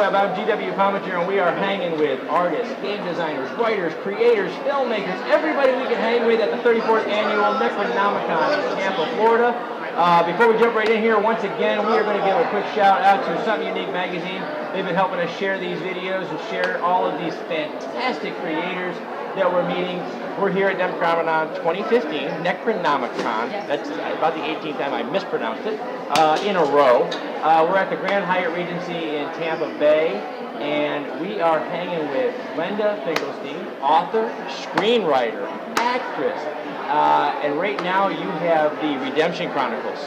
Web. I'm GW Pomichter, and we are hanging with artists, game designers, writers, creators, filmmakers, everybody we can hang with at the 34th Annual Necronomicon in Tampa, Florida. Before we jump right in here, once again, we are going to give a quick shout out to Something Unique Magazine. They've been helping us share these videos and share all of these fantastic creators that we're meeting. We're here at Necronomicon 2015, Necronomicon. That's about the 18th time I mispronounced it, in a row. We're at the Grand Hyatt Regency in Tampa Bay, and we are hanging with Glenda Finkelstein, author, screenwriter, actress, and right now you have the Redemption Chronicles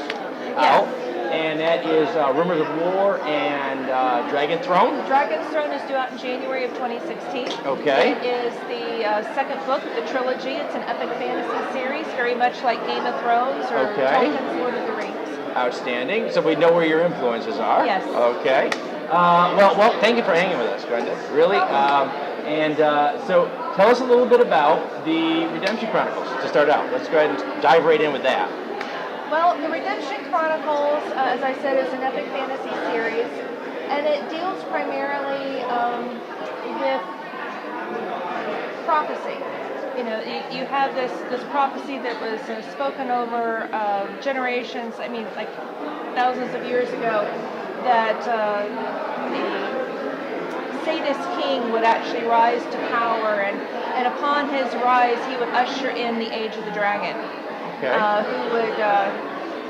out. And that is Rumors of War and Dragon Throne. Dragon's Throne is due out in January of 2016. Okay. It is the second book of the trilogy. It's an epic fantasy series, very much like Game of Thrones or Tolkien's Lord of the Rings. Outstanding. So we know where your influences are. Yes. Okay. Well, thank you for hanging with us, Glenda. Really. So tell us a little bit about the Redemption Chronicles to start out. Let's go ahead and dive right in with that. Well, the Redemption Chronicles, as I said, is an epic fantasy series, and it deals primarily with prophecy. You know, you have this prophecy that was spoken over generations, I mean, like thousands of years ago, that the sadist king would actually rise to power, and upon his rise, he would usher in the age of the dragon. Okay.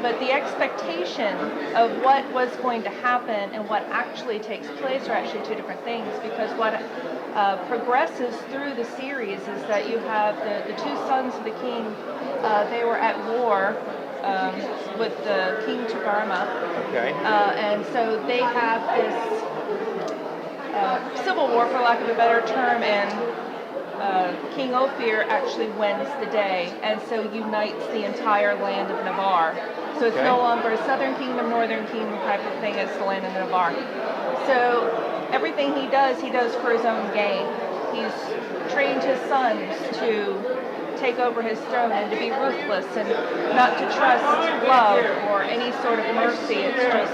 But the expectation of what was going to happen and what actually takes place are actually two different things, because what progresses through the series is that you have the two sons of the king. They were at war with the King Togarma. Okay. And so they have this civil war, for lack of a better term, and King Ophir actually wins the day, and so unites the entire land of Navarre. So it's no longer a southern kingdom, northern kingdom type of thing, it's the land of Navarre. So everything he does for his own gain. He's trained his sons to take over his throne and to be ruthless and not to trust love or any sort of mercy. It's just...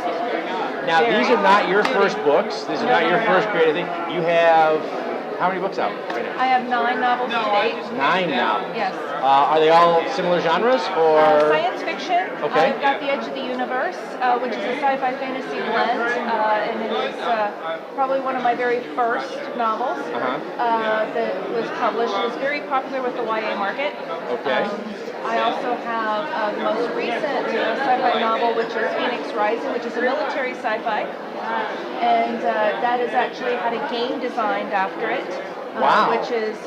Now, these are not your first books. These are not your first creative thing. You have... How many books out right now? I have 9 novels to date. 9 novels? Yes. Are they all similar genres, or? Science fiction. Okay. I've got The Edge of the Universe, which is a sci-fi fantasy blend, and it is probably one of my very first novels that was published. It was very popular with the YA market. Okay. I also have the most recent sci-fi novel, which is Phoenix Rising, which is a military sci-fi. And that has actually had a game designed after it, which is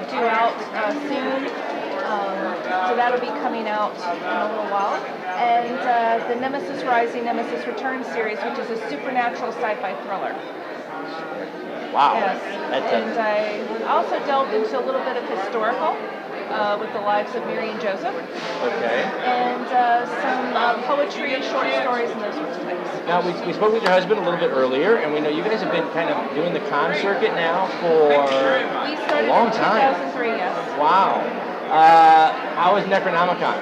due out soon. So that'll be coming out in a little while. And the Nemesis Rising, Nemesis Return series, which is a supernatural sci-fi thriller. Wow. Yes. And I also delved into a little bit of historical. With the lives of Mary and Joseph. Okay. And some poetry, short stories, and those sorts of things. Now, we spoke with your husband a little bit earlier, and we know you guys have been kind of doing the con circuit now for a long time. We started in 2003, yes. Wow. How is Necronomicon?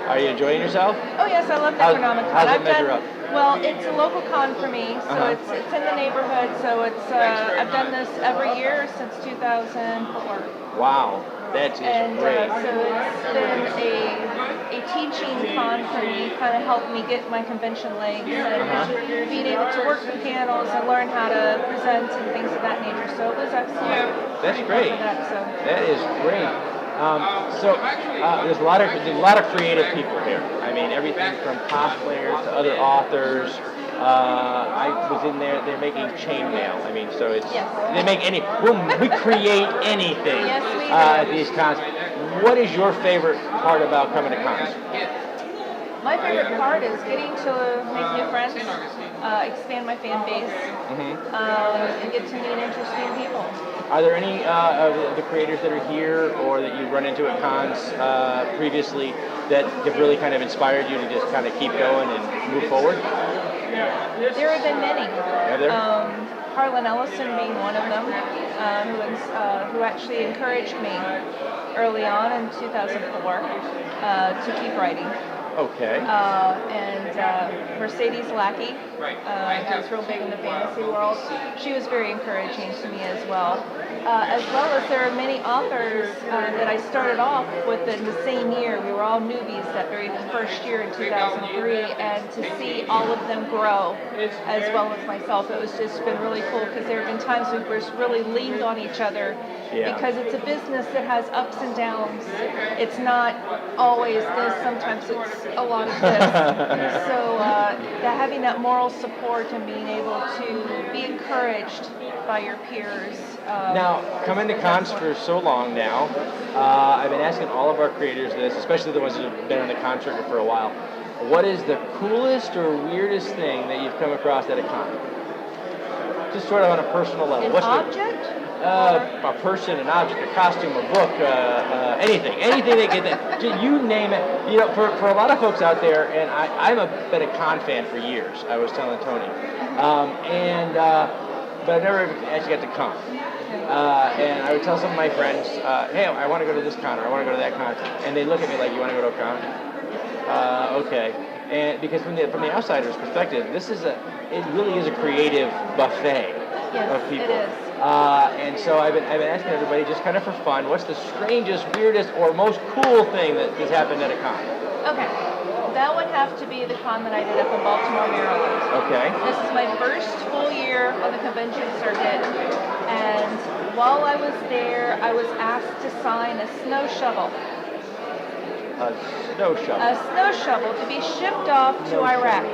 Are you enjoying yourself? Oh, yes, I love Necronomicon. How's it measure up? Well, it's a local con for me, so it's in the neighborhood, so it's I've done this every year since 2004. Wow. That is great. So it's been a teaching con for me, kind of helped me get my convention legs and being able to work the panels and learn how to present and things of that nature. So it was excellent. That's great. That is great. There's a lot of creative people here. I mean, everything from cosplayers to other authors. I was in there. They're making chainmail. I mean, so it's they make any. We create anything at these cons. What is your favorite part about coming to cons? My favorite part is getting to make new friends, expand my fan base, and get to meet interesting people. Are there any of the creators that are here or that you've run into at cons previously that have really kind of inspired you to just kind of keep going and move forward? There have been many. Have there? Harlan Ellison being one of them, who actually encouraged me early on in 2004 to keep writing. Okay. And Mercedes Lackey, who's real big in the fantasy world. She was very encouraging to me as well. As well as there are many authors that I started off with in the same year. We were all newbies that very first year in 2003, and to see all of them grow, as well as myself, it was just been really cool because there have been times we've really leaned on each other. Yeah. Because it's a business that has ups and downs. It's not always this, sometimes it's a lot of this. So having that moral support and being able to be encouraged by your peers. Now, coming to cons for so long now, I've been asking all of our creators this, especially the ones that have been on the con circuit for a while. What is the coolest or weirdest thing that you've come across at a con? Just sort of on a personal level. An object? A person, an object, a costume, a book, anything they get. You name it. You know, for a lot of folks out there, and I've been a con fan for years. I was telling Tony, but I never actually got to come. And I would tell some of my friends, hey, I want to go to this con or I want to go to that con, and they look at me like, you want to go to a con? Okay. And because from the outsider's perspective, it really is a creative buffet of people. It is. And so I've been asking everybody, just kind of for fun, what's the strangest, weirdest, or most cool thing that has happened at a con? Okay. That would have to be the con that I did up in Baltimore, Maryland. Okay. This is my first full year on the convention circuit, and while I was there, I was asked to sign a snow shovel. A snow shovel. A snow shovel to be shipped off to Iraq.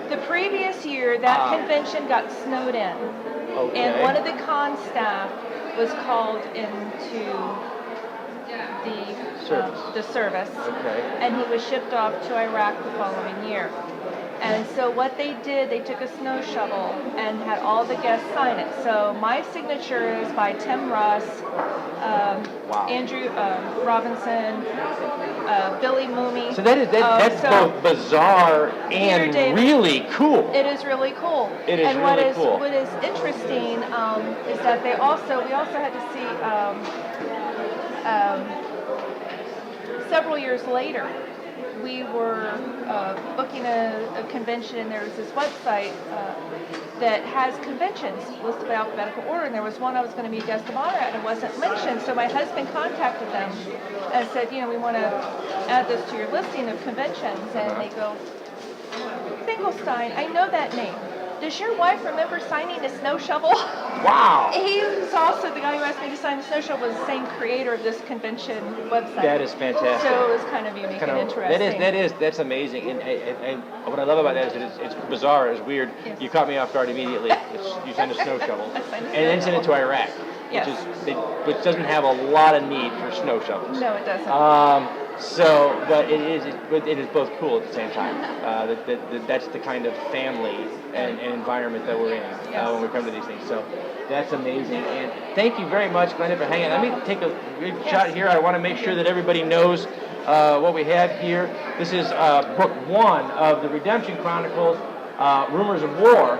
The previous year, that convention got snowed in, and one of the con staff was called into the service, and he was shipped off to Iraq the following year. And so what they did, they took a snow shovel and had all the guests sign it. So my signature is by Tim Russ, Andrew Robinson, Billy Mooney. So that's both bizarre and really cool. It is really cool. It is really cool. What is interesting is that we also had to see several years later. We were booking a convention, and there was this website that has conventions listed by alphabetical order, and there was one I was going to be a guest of honor at, and it wasn't mentioned. So my husband contacted them and said, we want to add this to your listing of conventions. And they go, Finkelstein, I know that name. Does your wife remember signing a snow shovel? Wow. He was also the guy who asked me to sign the snow shovel was the same creator of this convention website. That is fantastic. So it was kind of unique and interesting. That's amazing. And what I love about that is it's bizarre, it's weird. Yes. You caught me off guard immediately. You send a snow shovel. And then send it to Iraq. Yes. Which doesn't have a lot of need for snow shovels. No, it doesn't. But it is both cool at the same time. That's the kind of family and environment that we're in when we come to these things. So that's amazing. And thank you very much, Glenda, for hanging. Let me take a good shot here. I want to make sure that everybody knows what we have here. This is book 1 of the Redemption Chronicles, Rumors of War.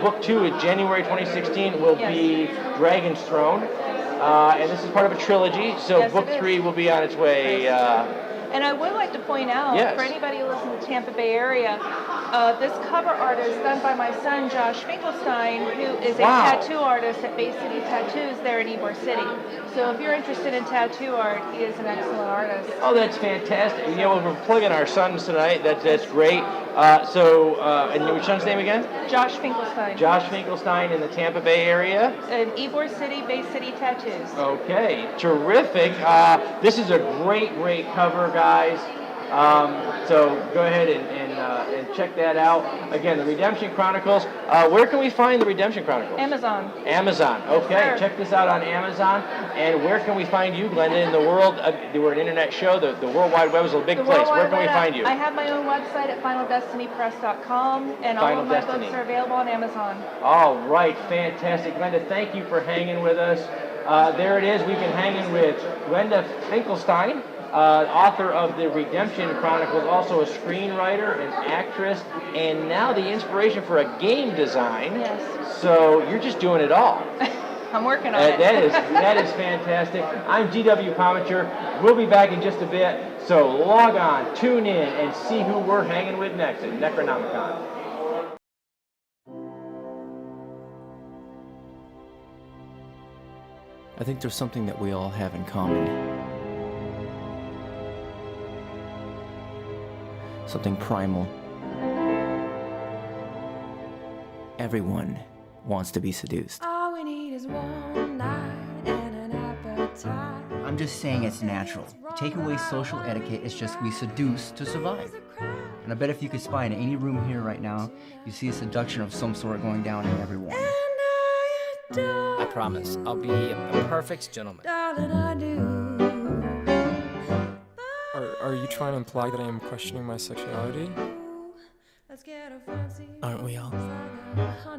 Book 2 in January 2016 will be Dragon's Throne. And this is part of a trilogy, so book 3 will be on its way. And I would like to point out, for anybody who lives in the Tampa Bay area, this cover art is done by my son, Josh Finkelstein, who is a tattoo artist at Bay City Tattoos there in Ybor City. So if you're interested in tattoo art, he is an excellent artist. Oh, that's fantastic. We're plugging our sons tonight. That's great. And your son's name again? Josh Finkelstein. Josh Finkelstein in the Tampa Bay area? In Ybor City, Bay City Tattoos. Okay, terrific. This is a great cover, guys. So go ahead and check that out. Again, the Redemption Chronicles. Where can we find the Redemption Chronicles? Amazon. Amazon. Okay, check this out on Amazon. And where can we find you, Glenda, in the world? We're an internet show. The World Wide Web is a big place. Where can we find you? I have my own website at finaldestinypress.com, and all of my books are available on Amazon. All right, fantastic. Glenda, thank you for hanging with us. There it is. We've been hanging with Glenda Finkelstein, author of the Redemption Chronicles, also a screenwriter, an actress, and now the inspiration for a game design. Yes. So you're just doing it all. I'm working on it. That is fantastic. I'm GW Pomichter. We'll be back in just a bit, so log on, tune in, and see who we're hanging with next at Necronomicon. I think there's something that we all have in common. Something primal. Everyone wants to be seduced. All we need is one night and an appetite. I'm just saying it's natural. Take away social etiquette, it's just we seduce to survive. And I bet if you could spy in any room here right now, you see a seduction of some sort going down in everyone. I promise, I'll be a perfect gentleman. Darling, I do. Are you trying to imply that I am questioning my sexuality? Aren't we all?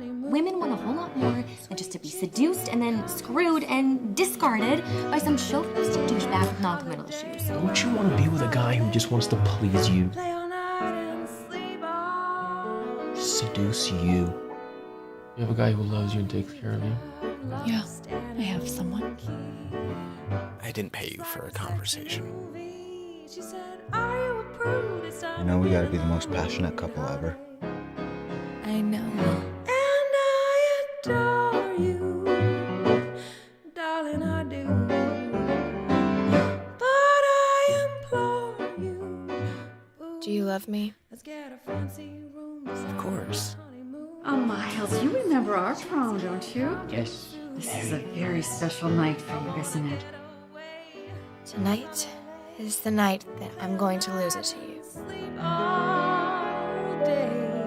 Women want a whole lot more than just to be seduced and then screwed and discarded by some chauvinistic douchebag with non-committal issues. Don't you want to be with a guy who just wants to please you? Seduce you. You have a guy who loves you and takes care of you? Yeah, I have someone. I didn't pay you for a conversation. You know we gotta be the most passionate couple ever. I know. And I adore you, darling, I do. But I implore you. Do you love me? Let's get a fancy room. Of course. Oh, Miles, you remember our prom, don't you? Yes. This is a very special night for you, isn't it? Tonight is the night that I'm going to lose it to you. Sleep all day.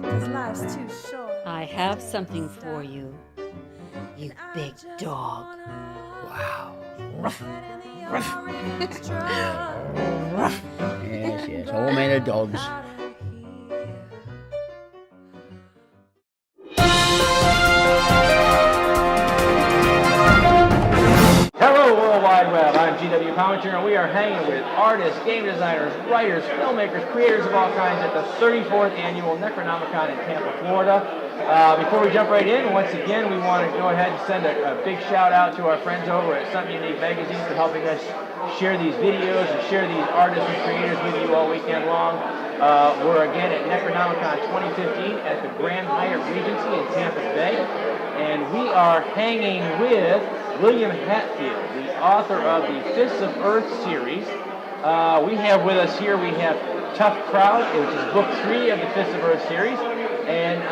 'Cause life's too short. I have something for you, you big dog. Wow. Ruff. Yes, all men are dogs. Hello, World Wide Web. I'm GW Pomichter, and we are hanging with artists, game designers, writers, filmmakers, creators of all kinds at the 34th Annual Necronomicon in Tampa, Florida. Before we jump right in, once again, we want to go ahead and send a big shout out to our friends over at Something Unique Magazine for helping us share these videos and share these artists and creators with you all weekend long. We're again at Necronomicon 2015 at the Grand Hyatt Regency in Tampa Bay, and we are hanging with William Hatfield, the author of the Fists of Earth series. We have with us here, we have Tough Crowd, which is book 3 of the Fists of Earth series. And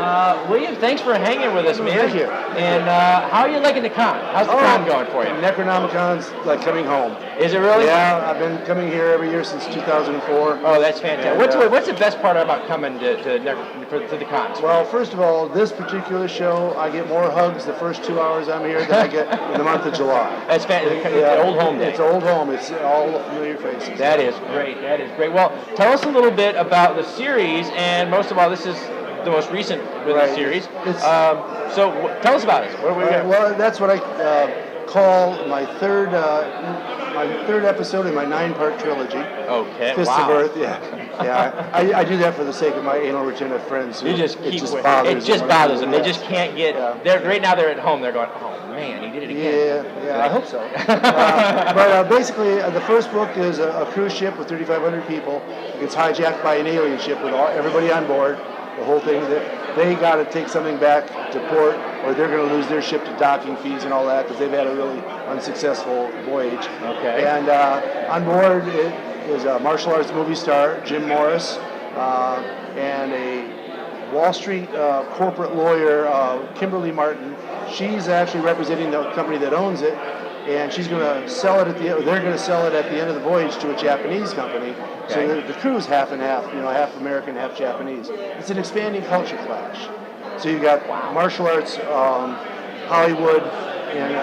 William, thanks for hanging with us, man. Thank you. And how are you liking the con? How's the con going for you? Necronomicon's like coming home. Is it really? Yeah, I've been coming here every year since 2004. Oh, that's fantastic. And, what's the best part about coming to the cons? Well, first of all, this particular show, I get more hugs the first 2 hours I'm here than I get in the month of July. That's fantastic. It's old home day. It's old home. It's all familiar faces. That is great. That is great. Well, tell us a little bit about the series, and most of all, this is the most recent with the series. So tell us about it. Well, that's what I call my third episode in my 9-part trilogy. Okay. Fists of Earth. Yeah. I do that for the sake of my anal retentive friends. You just keep it just bothers them. They just can't get. Right now they're at home. They're going, oh man, he did it again. Yeah. I hope so. But basically, the first book is a cruise ship with 3,500 people. It gets hijacked by an alien ship with everybody on board. The whole thing that they got to take something back to port, or they're going to lose their ship to docking fees and all that because they've had a really unsuccessful voyage. Okay. And on board is a martial arts movie star, Jim Morris, and a Wall Street corporate lawyer, Kimberly Martin. She's actually representing the company that owns it, and she's going to sell it they're going to sell it at the end of the voyage to a Japanese company. Okay. So the crew's half and half, half American, half Japanese. It's an expanding culture clash. So you got martial arts, Hollywood, and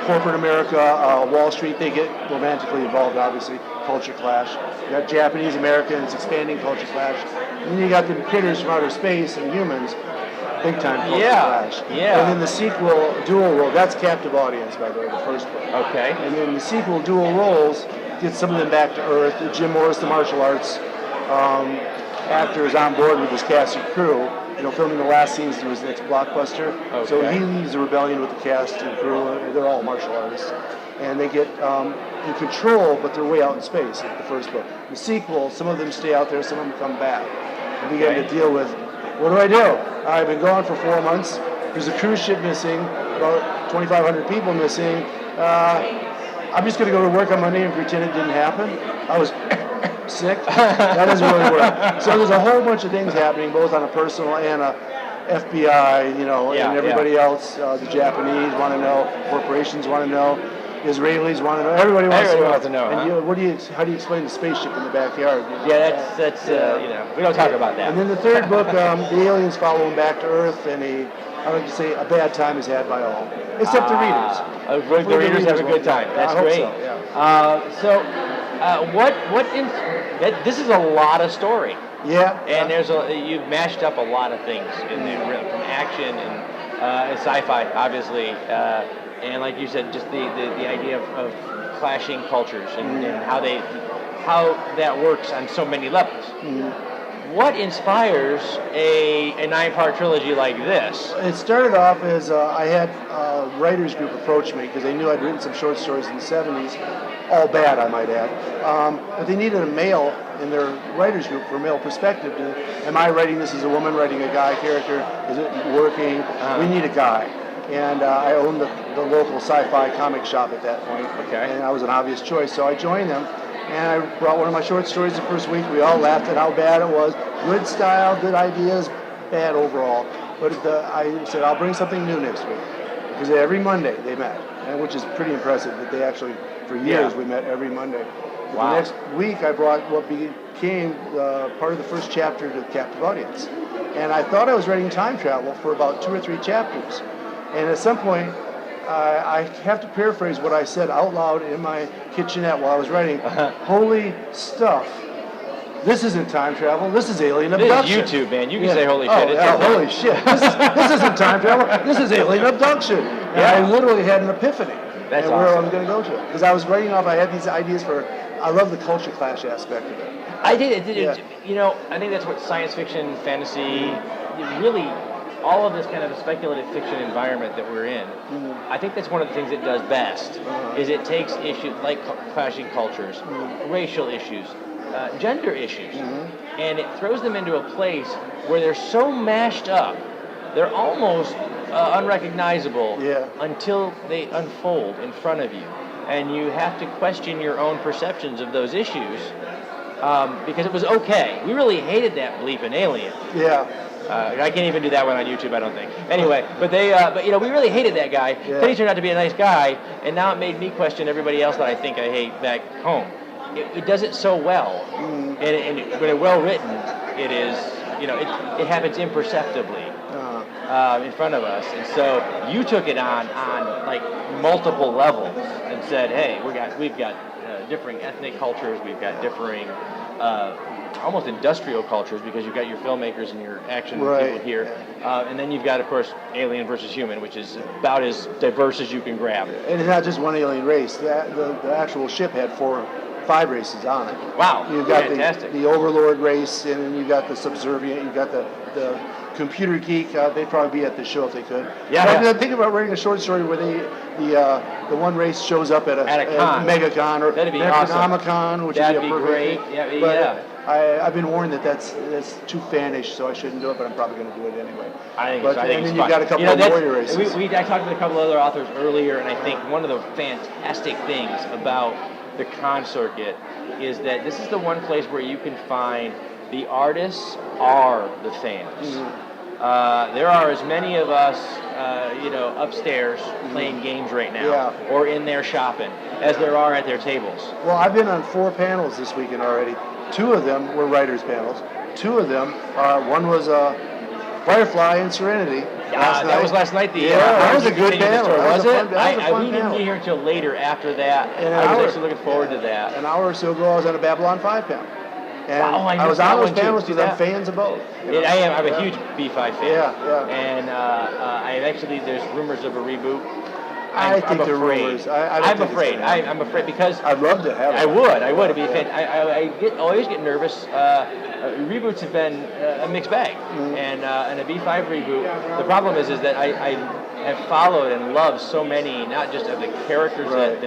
corporate America, Wall Street. They get romantically involved, obviously. Culture clash. You got Japanese Americans, expanding culture clash. And then you got the critters from outer space and humans. Big time culture clash. Yeah. And then the sequel, Dual Role, that's captive audience, by the way, the first book. Okay. And then the sequel, Dual Roles, gets some of them back to Earth. Jim Morris, the martial arts actor, is on board with his cast and crew. filming the last scenes to his next blockbuster. Okay. So he leads a rebellion with the cast and crew. They're all martial artists. And they get in control, but they're way out in space, like the first book. The sequel, some of them stay out there, some of them come back. And we got to deal with, what do? I've been gone for 4 months. There's a cruise ship missing, about 2,500 people missing. I'm just going to go to work on Monday and pretend it didn't happen. I was sick. That doesn't really work. So there's a whole bunch of things happening, both on a personal and a FBI, and everybody else. The Japanese want to know, corporations want to know, Israelis want to know, everybody wants to know. And how do you explain the spaceship in the backyard? That's we don't talk about that. And then the third book, the aliens follow him back to Earth, and I like to say a bad time is had by all, except the readers. The readers have a good time. That's great. This is a lot of story. Yeah. And you've mashed up a lot of things from action and sci-fi, obviously, and like you said, just the idea of clashing cultures and how that works on so many levels. What inspires a 9-part trilogy like this? It started off as I had a writers group approach me because they knew I'd written some short stories in the 70s, all bad I might add, but they needed a male in their writers group for a male perspective. Am I writing this as a woman writing a guy character? Is it working? We need a guy. And I owned the local sci-fi comic shop at that point, and I was an obvious choice, so I joined them. And I brought one of my short stories the first week. We all laughed at how bad it was. Good style, good ideas, bad overall. But I said, I'll bring something new next week. Because every Monday they met, which is pretty impressive that they actually, for years, we met every Monday. But the next week I brought what became part of the first chapter to the captive audience. And I thought I was writing time travel for about 2 or 3 chapters. And at some point, I have to paraphrase what I said out loud in my kitchenette while I was writing. Holy stuff. This isn't time travel. This is alien abduction. This is YouTube, man. You can say holy shit. Holy shit. This isn't time travel. This is alien abduction. And I literally had an epiphany. That's where awesome. I'm going to go to. Because I was writing off, I had these ideas I love the culture clash aspect of it. I think that's what science fiction, fantasy, really, all of this kind of speculative fiction environment that we're in, I think that's one of the things it does best, is it takes issues like clashing cultures, racial issues, gender issues, and it throws them into a place where they're so mashed up, they're almost unrecognizable until they unfold in front of you. And you have to question your own perceptions of those issues because it was okay. We really hated that bleeping alien. I can't even do that one on YouTube, I don't think. Anyway, but we really hated that guy. Then he turned out to be a nice guy, and now it made me question everybody else that I think I hate back home. It does it so well, and when it's well written, it is, it happens imperceptibly in front of us. And so you took it on like multiple levels and said, hey, we've got differing ethnic cultures, we've got differing almost industrial cultures, because you've got your filmmakers and your action people here, and then you've got, of course, alien versus human, which is about as diverse as you can grab. And it's not just one alien race. The actual ship had 5 races on it. Wow, you've got fantastic. The overlord race, and then you've got the subservient, you've got the computer geek. They'd probably be at the show if they could. I'm thinking about writing a short story where the one race shows up at a MegaCon or Necronomicon, which would be great. I've been warned that's too fanish, so I shouldn't do it, but I'm probably going to do it anyway. I think then you've got a couple of warrior races. I talked with a couple other authors earlier, and I think one of the fantastic things about the con circuit is that this is the one place where you can find the artists are the fans. There are as many of us, upstairs playing games right now, or in there shopping, as there are at their tables. Well, I've been on 4 panels this weekend already. 2 of them were writers' panels. 2 of them, one was Firefly and Serenity. That was last night. That was a good panel. Was it? We didn't get here until later after that. And I was actually looking forward to that. An hour or so ago, I was on a Babylon 5 panel. And I was on those panels because I'm fans of both. I am. I'm a huge B5 fan. Yeah. And there's rumors of a reboot. I think I'm the afraid. rumors. I don't I'm think it's afraid. gonna happen. I'm afraid because I'd love to have it. I would. It'd be Yeah. fantastic. I always get nervous. Reboots have been a mixed bag, and a B5 reboot. The problem is that I have followed and loved so many, not just of the characters that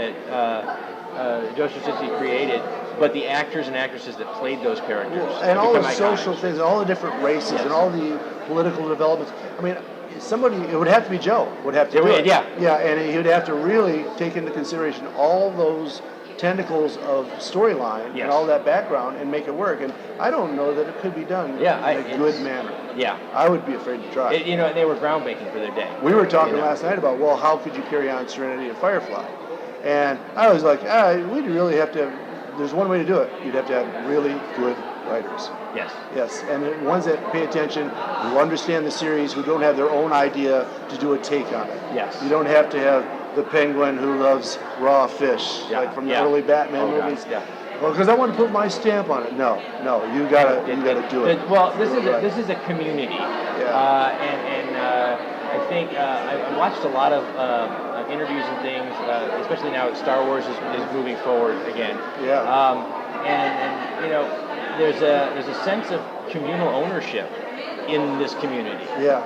Joe Straczynski created, but the actors and actresses that played those characters. And all the become social iconic. things, and all the different races, and all the political developments. I mean, it would have to be Joe. Would have to do it. Yeah. Yeah, and he would have to really take into consideration all those tentacles of storyline and all that background and make it work. And I don't know that it could be done in a good manner. Yeah. I would be afraid to try. They were groundbreaking for their day. We were talking last night about, well, how could you carry on Serenity and Firefly? And I was like, we'd really have to. There's one way to do it. You'd have to have really good writers. Yes. Yes, and the ones that pay attention, who understand the series, who don't have their own idea to do a take on it. Yes. You don't have to have the Penguin who loves raw fish, like from the early Batman movies. Yeah. Well, because I want to put my stamp on it. No, you gotta do it. Well, this is a community, and I think I watched a lot of interviews and things, especially now that Star Wars is moving forward again. Yeah. And you know, there's a sense of communal ownership in this community. Yeah.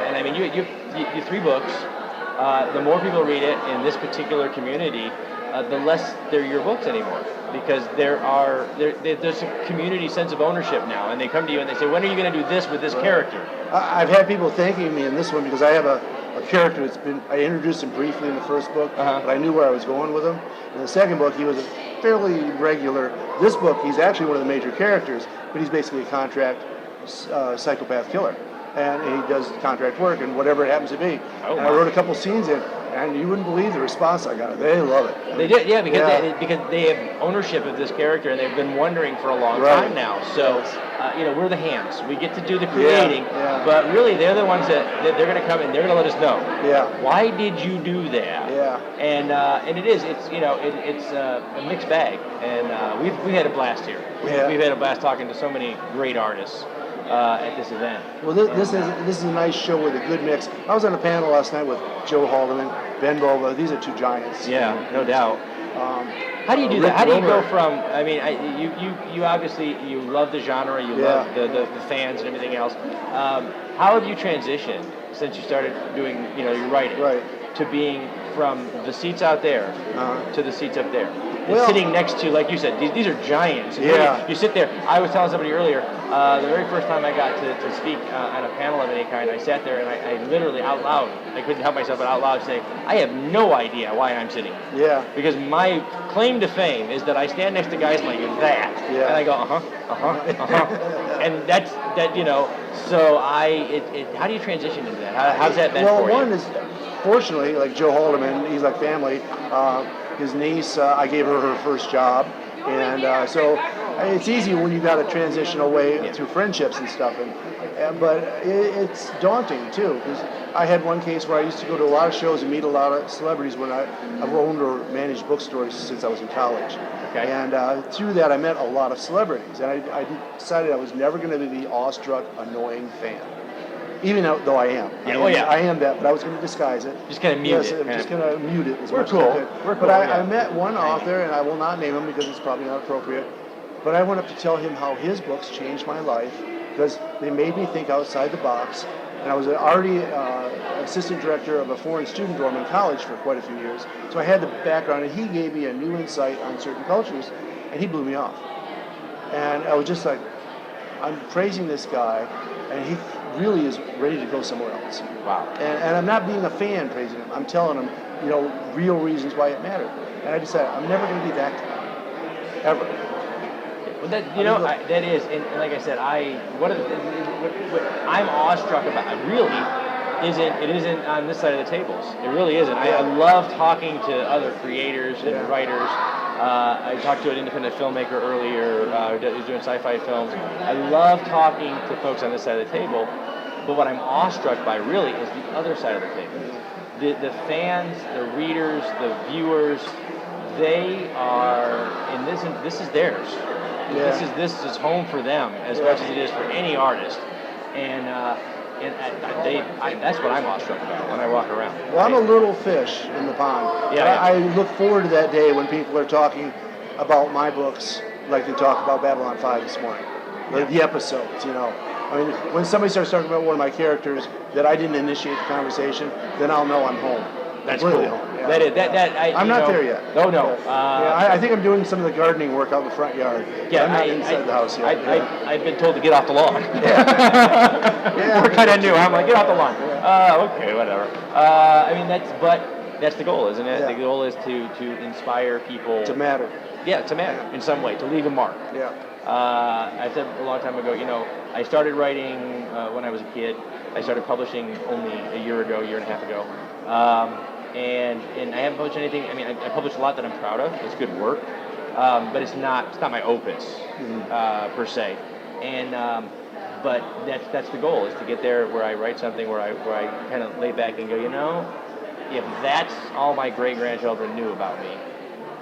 And I mean, you 3 books. The more people read it in this particular community, the less they're your books anymore, because there's a community sense of ownership now, and they come to you and they say, when are you going to do this with this character? I've had people thanking me in this one because I have a character I introduced him briefly in the first book, but I knew where I was going with him. In the second book, he was fairly regular. This book, he's actually one of the major characters, but he's basically a contract psychopath killer. And he does contract work and whatever it happens to be. And I wrote a couple scenes in, and you wouldn't believe the response I got. They love it. They did, because they have ownership of this character, and they've been wondering for a long time now. So, we're the hands. We get to do the creating, but really they're the ones that they're going to come and they're going to let us know. Yeah. Why did you do that? Yeah. And it's a mixed bag, and we had a blast here. We've had a blast talking to so many great artists. At this event. Well, this is a nice show with a good mix. I was on a panel last night with Joe Haldeman, Ben Bova. These are 2 giants. Yeah, no doubt. How do you do that? How do you go from? I mean, you obviously you love the genre, you love the fans and everything else. How have you transitioned since you started doing your writing to being from the seats out there to the seats up there? And sitting next to, like you said, these are giants. You sit there. I was telling somebody earlier, the very first time I got to speak on a panel of any kind, I sat there and I literally out loud, I couldn't help myself but out loud say, I have no idea why I'm sitting here. Yeah. Because my claim to fame is that I stand next to guys like that. Yeah. And I go, and that's, so how do you transition into that? How's that been for you? Well, one is, fortunately, like Joe Haldeman, he's like family. His niece, I gave her first job, and so it's easy when you got to transition away through friendships and stuff. But it's daunting too, because I had one case where I used to go to a lot of shows and meet a lot of celebrities when I've owned or managed bookstores since I was in college. Okay. And through that, I met a lot of celebrities, and I decided I was never going to be the awestruck, annoying fan. Even though I am. I am that, but I was going to disguise it. Just kind of mute it. Just going to mute it as We're much cool. as I could. But I met one author, and I will not name him because it's probably not appropriate, but I went up to tell him how his books changed my life because they made me think outside the box. And I was already assistant director of a foreign student dorm in college for quite a few years. So I had the background, and he gave me a new insight on certain cultures, and he blew me off. And I was just like, I'm praising this guy, and he really is ready to go somewhere else. Wow. And I'm not being a fan praising him. I'm telling him, real reasons why it mattered. And I decided I'm never going to be that guy, ever. Well, that is, and like I said, what I'm awestruck about isn't on this side of the tables. It really isn't. I love talking to other creators and writers. I talked to an independent filmmaker earlier who's doing sci-fi films. I love talking to folks on this side of the table, but what I'm awestruck by really is the other side of the table. The fans, the readers, the viewers, they are, and this is theirs. This is home for them as much as it is for any artist. And and that's what I'm awestruck about when I walk around. Well, I'm a little fish in the pond. Yeah, I look forward to that day when people are talking about my books like they talked about Babylon 5 this morning. The episodes, you know. I mean, when somebody starts talking about one of my characters that I didn't initiate the conversation, then I'll know I'm home. That's really cool. home. Yeah. I'm not there yet. No. I think I'm doing some of the gardening work out in the front yard. Yeah, I'm not inside the house yet. I've been told to get off the lawn. Yeah. We're kind of new. I'm like, get off the lawn. Okay, whatever. I mean, that's the goal, isn't it? Yeah. The goal is to inspire people. To matter. Yeah, to matter in some way, to leave a mark. Yeah. I said a long time ago, you know, I started writing when I was a kid. I started publishing only a year and a half ago. And I haven't published anything. I mean, I published a lot that I'm proud of. It's good work, but it's not my opus per se. And but that's the goal, is to get there where I write something where I kind of lay back and go, you know, if that's all my great grandchildren knew about me,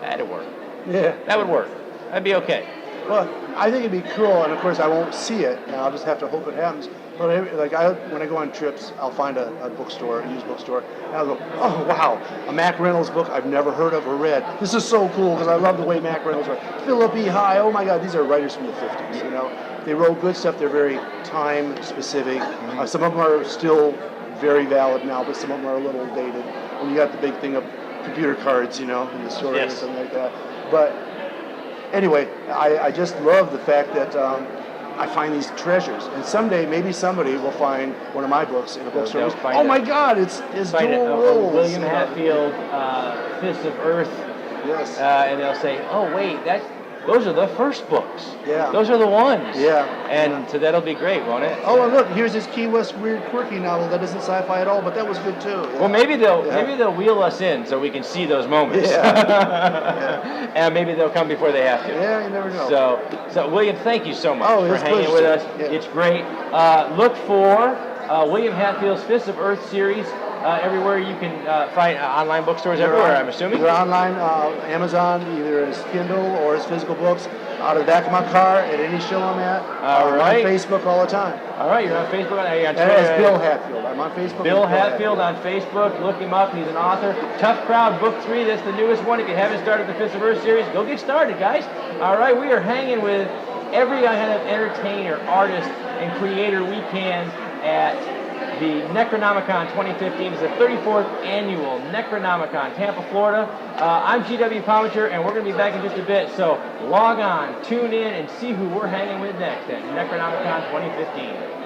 that'd work. Yeah. That would work. That'd be okay. Well, I think it'd be cool, and of course I won't see it, and I'll just have to hope it happens. But when I go on trips, I'll find a bookstore, a used bookstore, and I'll go, oh wow, a Mac Reynolds book I've never heard of or read. This is so cool because I love the way Mac Reynolds wrote. Philip E. High, oh my God, these are writers from the 50s. You know, they wrote good stuff. They're very time specific. Some of them are still very valid now, but some of them are a little dated. And you got the big thing of computer cards, you know, in the story or something like that. But anyway, I just love the fact that I find these treasures, and someday maybe somebody will find one of my books in a bookstore. Oh my God, it's dual roles. William Hatfield, Fists of Earth. Yes. And they'll say, oh wait, those are the first books. Yeah. Those are the ones. Yeah. And so that'll be great, won't it? Oh, and look, here's this Key West weird quirky novel that isn't sci-fi at all, but that was good too. Yeah. Well, maybe they'll wheel us in so we can see those moments. Yeah. And maybe they'll come before they have to. Yeah, you never know. So William, thank you so much for hanging with us. Yeah. It's great. Look for William Hatfield's Fists of Earth series everywhere you can find online bookstores everywhere, I'm assuming. They're online, Amazon, either as Kindle or as physical books, out of the back of my car, at any show I'm at. All right. On Facebook all the time. All right, you're on Facebook. Are you on Twitter? And it's Bill Hatfield. I'm on Facebook. Bill Hatfield on Facebook. Look him up. He's an author. Tough Crowd, Book 3. That's the newest one. If you haven't started the Fists of Earth series, go get started, guys. All right, we are hanging with every kind of entertainer, artist, and creator we can at the Necronomicon 2015 is the 34th annual Necronomicon, Tampa, Florida. I'm GW Pomichter, and we're going to be back in just a bit. So log on, tune in, and see who we're hanging with next at Necronomicon 2015.